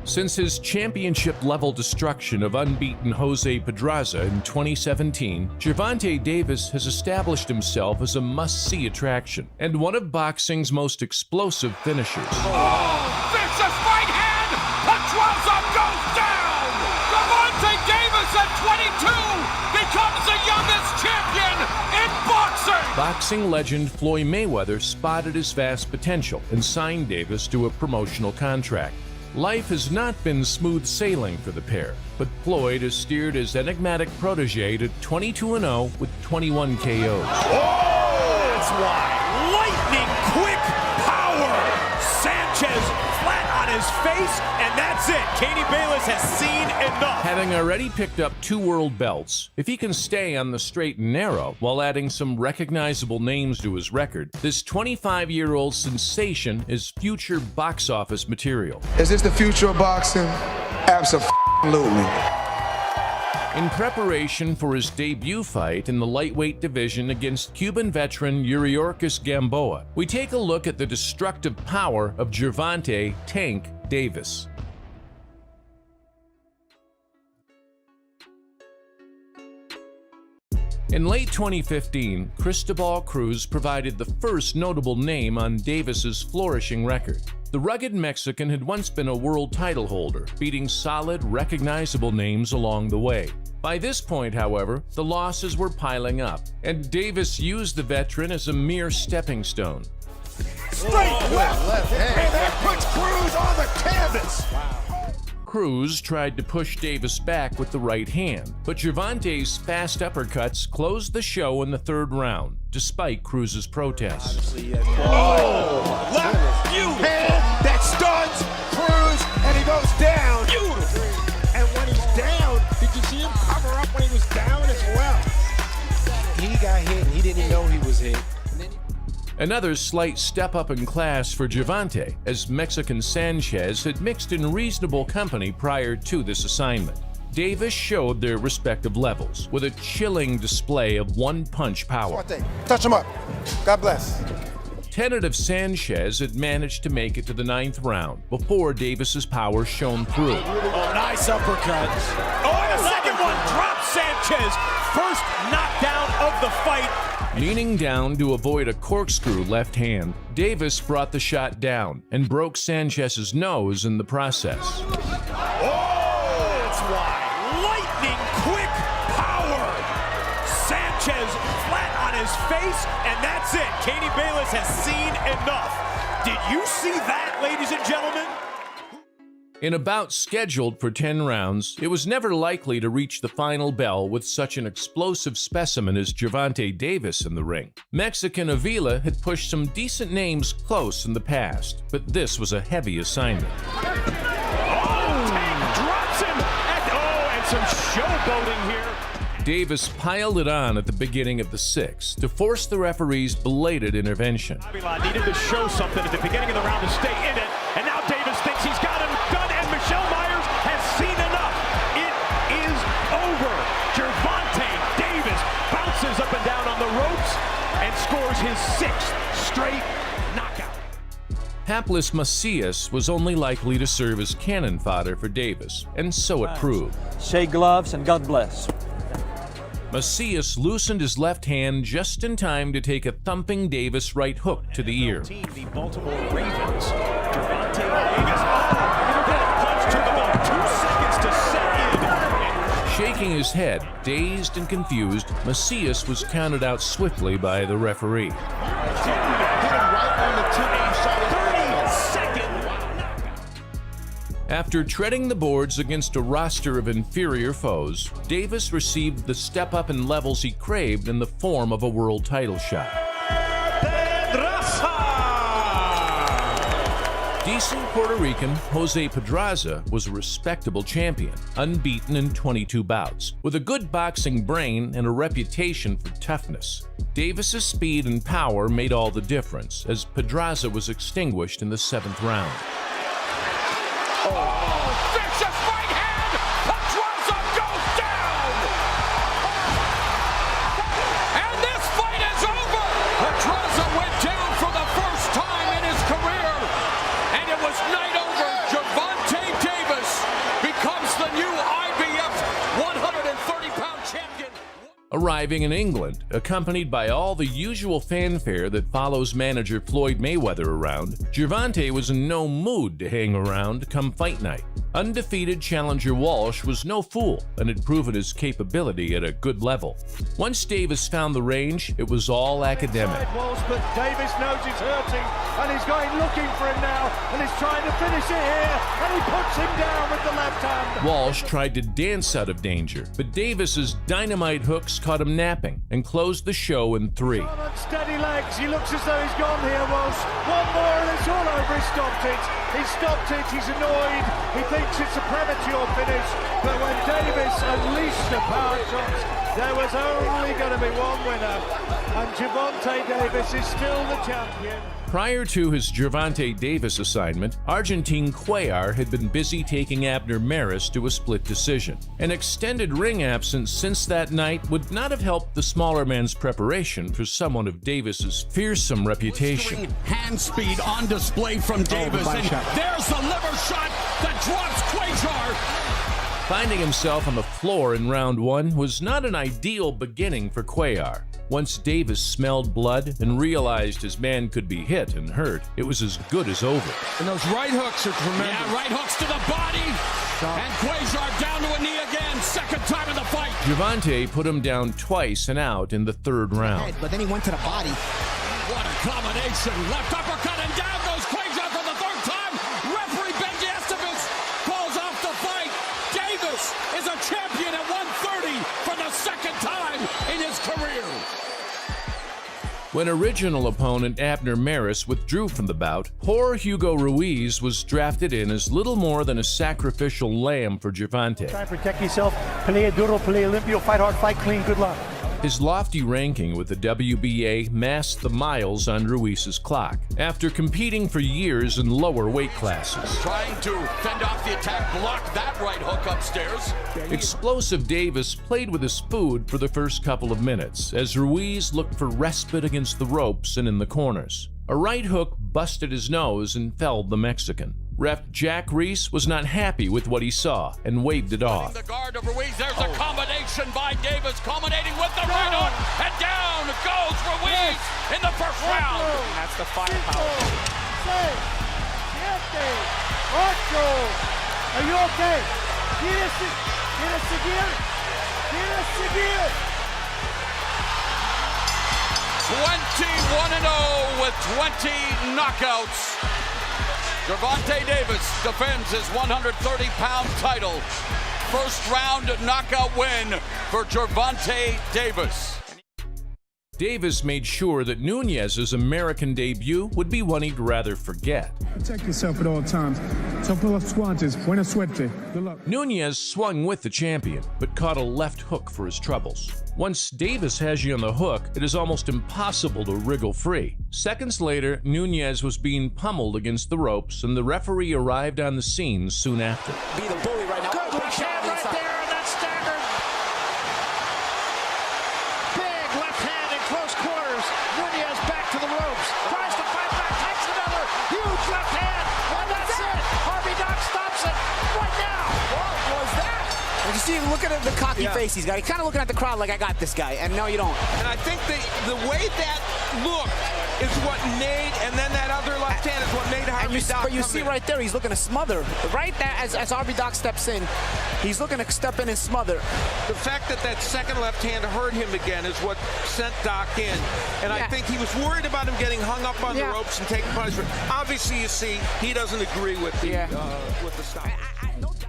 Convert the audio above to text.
Since his championship-level destruction of unbeaten Jose Pedraza in 2017, Gervonta Davis has established himself as a must-see attraction and one of boxing's most explosive finishers. Oh, vicious right hand! Pedraza goes down! Gervonta Davis at 22 becomes the youngest champion in boxing! Boxing legend Floyd Mayweather spotted his vast potential and signed Davis to a promotional contract. Life has not been smooth sailing for the pair, but Floyd has steered his enigmatic protege to 22-0 with 21 KOs. Oh, that's why. Lightning quick power. Sanchez flat on his face, and that's it. Katie Bayless has seen enough. Having already picked up 2 world belts, if he can stay on the straight and narrow while adding some recognizable names to his record, this 25-year-old sensation is future box office material. Is this the future of boxing? Absolutely. In preparation for his debut fight in the lightweight division against Cuban veteran Yuriorkis Gamboa, we take a look at the destructive power of Gervonta "Tank" Davis. In late 2015, Cristobal Cruz provided the first notable name on Davis's flourishing record. The rugged Mexican had once been a world title holder, beating solid, recognizable names along the way. By this point, however, the losses were piling up, and Davis used the veteran as a mere stepping stone. Straight left hand. And that puts Cruz on the canvas. Cruz tried to push Davis back with the right hand, but Gervonta's fast uppercuts closed the show in the 3rd round, despite Cruz's protests. Oh, left, beautiful. Hand that stuns Cruz, and he goes down. Beautiful. And when he's down, did you see him cover up when he was down as well? He got hit, and he didn't even know he was hit. Another slight step up in class for Gervonta, as Mexican Sanchez had mixed in reasonable company prior to this assignment. Davis showed their respective levels, with a chilling display of one-punch power. Touch him up. God bless. Tentative Sanchez had managed to make it to the 9th round before Davis's power shone through. Oh, nice uppercut. Oh, and a second one drops Sanchez. First knockdown of the fight. Leaning down to avoid a corkscrew left hand, Davis brought the shot down and broke Sanchez's nose in the process. Oh, that's why. Lightning quick power. Sanchez flat on his face, and that's it. Katie Bayless has seen enough. Did you see that, ladies and gentlemen? In a bout scheduled for 10 rounds, it was never likely to reach the final bell with such an explosive specimen as Gervonta Davis in the ring. Mexican Avila had pushed some decent names close in the past, but this was a heavy assignment. Oh, Tank drops him! And some showboating here. Davis piled it on at the beginning of the 6th to force the referee's belated intervention. Avila needed to show something at the beginning of the round to stay in it, and now Davis thinks he's got him done, and Michelle Myers has seen enough. It is over. Gervonta Davis bounces up and down on the ropes and scores his 6th straight knockout. Hapless Macias was only likely to serve as cannon fodder for Davis, and so it proved. Shake gloves and God bless. Macias loosened his left hand just in time to take a thumping Davis right hook to the ear. The Baltimore Ravens. Gervonta Davis. Punch took about 2 seconds to set in. Shaking his head, dazed and confused, Macias was counted out swiftly by the referee. After treading the boards against a roster of inferior foes, Davis received the step-up in levels he craved in the form of a world title shot. Decent Puerto Rican Jose Pedraza was a respectable champion, unbeaten in 22 bouts, with a good boxing brain and a reputation for toughness. Davis's speed and power made all the difference, as Pedraza was extinguished in the 7th round. Oh, vicious right hand! Pedraza goes down! And this fight is over! Pedraza went down for the first time in his career! And it was night over. Gervonta Davis Arriving in England, accompanied by all the usual fanfare that follows manager Floyd Mayweather around, Gervonta was in no mood to hang around come fight night. Undefeated challenger Walsh was no fool and had proven his capability at a good level. Once Davis found the range, it was all academic. Walsh, but Davis knows he's hurting, and he's going looking for him now, and he's trying to finish it here, and he puts him down with the left hand. Walsh tried to dance out of danger, but Davis's dynamite hooks caught him napping and closed the show in 3. On steady legs, he looks as though he's gone here, Walsh. One more and it's all over. He stopped it. He stopped it. He's annoyed. He thinks it's a premature finish. But when Davis unleashed the power shots, there was only going to be one winner. And Gervonta Davis is still the champion. Prior to his Gervonta Davis assignment, Argentine Cuellar had been busy taking Abner Maris to a split decision. An extended ring absence since that night would not have helped the smaller man's preparation for someone of Davis's fearsome reputation. Hand speed on display from Davis, and there's the liver shot that drops Cuellar. Finding himself on the floor in round 1 was not an ideal beginning for Cuellar. Once Davis smelled blood and realized his man could be hit and hurt, it was as good as over. And those right hooks are tremendous. Yeah, right hooks to the body, and Cuellar down to a knee again, second time in the fight. Gervonta put him down twice and out in the 3rd round. But then he went to the body. What a combination, left uppercut, and down goes Cuellar for the 3rd time. Referee Benji Estevez calls off the fight. Davis is a champion at 130 for the 2nd time in his career. When original opponent Abner Maris withdrew from the bout, poor Hugo Ruiz was drafted in as little more than a sacrificial lamb for Gervonta. Try and protect yourself. Pelea duro, pelea limpio, fight hard, fight clean, good luck. His lofty ranking with the WBA masked the miles on Ruiz's clock. After competing for years in lower weight classes, Trying to fend off the attack, block that right hook upstairs. explosive Davis played with his food for the first couple of minutes as Ruiz looked for respite against the ropes and in the corners. A right hook busted his nose and felled the Mexican. Ref Jack Reese was not happy with what he saw and waved it off. The guard of Ruiz, there's a combination by Davis, culminating with the right hook, and down goes Ruiz in the 1st round. That's the firepower. Are you okay? ¿Quieres seguir? 21-0 with 20 knockouts. Gervonta Davis defends his 130-pound title. 1st round knockout win for Gervonta Davis. Davis made sure that Nunes's American debut would be one he'd rather forget. Protect yourself at all times. Topo los guantes. Buena suerte. Good luck. Nunes swung with the champion, but caught a left hook for his troubles. Once Davis has you on the hook, it is almost impossible to wriggle free. Seconds later, Nunes was being pummeled against the ropes, and the referee arrived on the scene soon after. Be the bully right now. Good left hand right there, and that's staggered. Big left hand in close quarters. Nunes back to the ropes. Tries to fight back, takes another huge left hand, and that's it. Harvey Doc stops it right now. What was that? And you see him looking at the cocky face he's got. He's kind of looking at the crowd like, I got this guy. And no, you don't. And I think the way that looked is what made, and then that other left hand is what made Harvey Doc But you see right there, he's looking to smother. Right there, as Harvey Doc steps in, he's looking to step in and smother. The fact that that second left hand hurt him again is what sent Doc in. And I think he was worried about him getting hung up on the ropes and taking punishment. Obviously, you see, he doesn't agree with the stop. No doubt.